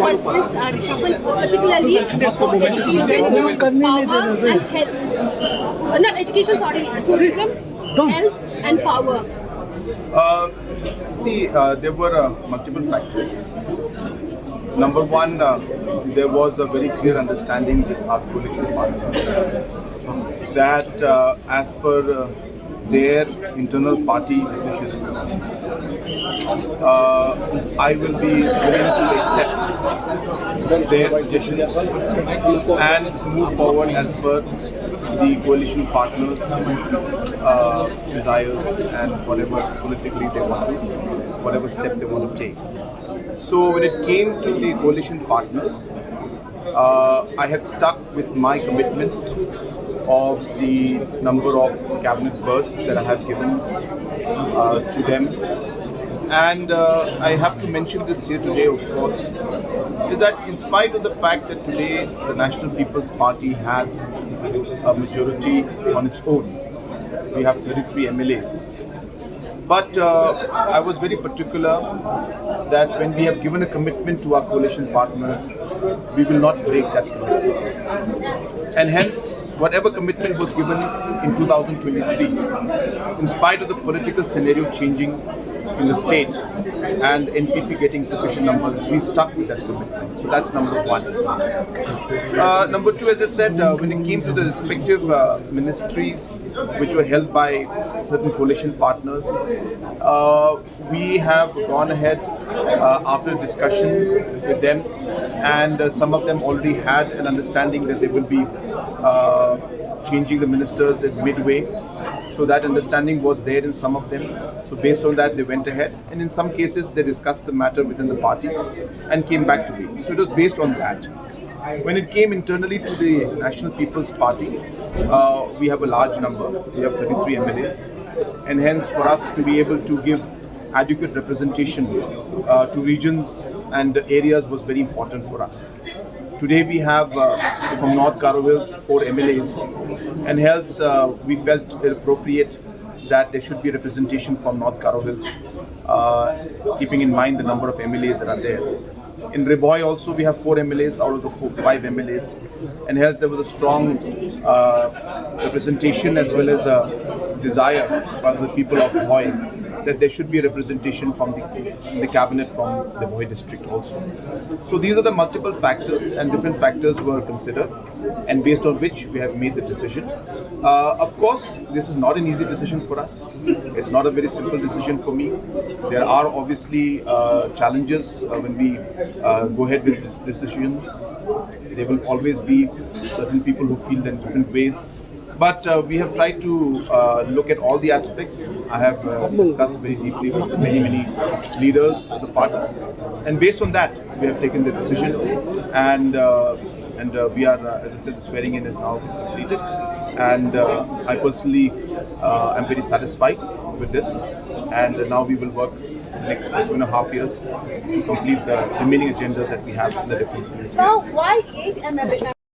was this reshuffle particularly for education, power and health? Not education, sorry, tourism, health and power. There were multiple factors. Number one, there was a very clear understanding with our coalition partners that as per their internal party decisions, I will be willing to accept their suggestions and move forward as per the coalition partners' desires and whatever politically they want to, whatever step they want to take. So when it came to the coalition partners, I have stuck with my commitment of the number of cabinet berths that I have given to them. And I have to mention this here today, of course, is that in spite of the fact that today the National People's Party has a majority on its own, we have 33 MLAs. But I was very particular that when we have given a commitment to our coalition partners, we will not break that commitment. And hence, whatever commitment was given in 2023, in spite of the political scenario changing in the state and NPP getting sufficient numbers, we stuck with that commitment. So that's number one. Number two, as I said, when it came to the respective ministries which were held by certain coalition partners, we have gone ahead after discussion with them, and some of them already had an understanding that they will be changing the ministers at midway. So that understanding was there in some of them. So based on that, they went ahead, and in some cases they discussed the matter within the party and came back to me. So it was based on that. When it came internally to the National People's Party, we have a large number. We have 33 MLAs, and hence for us to be able to give adequate representation to regions and areas was very important for us. Today we have from North Garovils 4 MLAs, and hence we felt it appropriate that there should be representation from North Garovils, keeping in mind the number of MLAs that are there. In Riboy also we have 4 MLAs out of the 5 MLAs, and hence there was a strong representation as well as a desire by the people of Riboy that there should be a representation from the cabinet from the Riboy district also. So these are the multiple factors, and different factors were considered, and based on which we have made the decision. Of course, this is not an easy decision for us. It's not a very simple decision for me. There are obviously challenges when we go ahead with this decision. There will always be certain people who feel in different ways. But we have tried to look at all the aspects. I have discussed very deeply with many leaders of the party, and based on that, we have taken the decision. And we are, as I said, the swearing in is now completed, and I personally am very satisfied with this. And now we will work next 2.5 years to complete the remaining agendas that we have in the different ministries. So why 8 MLAs?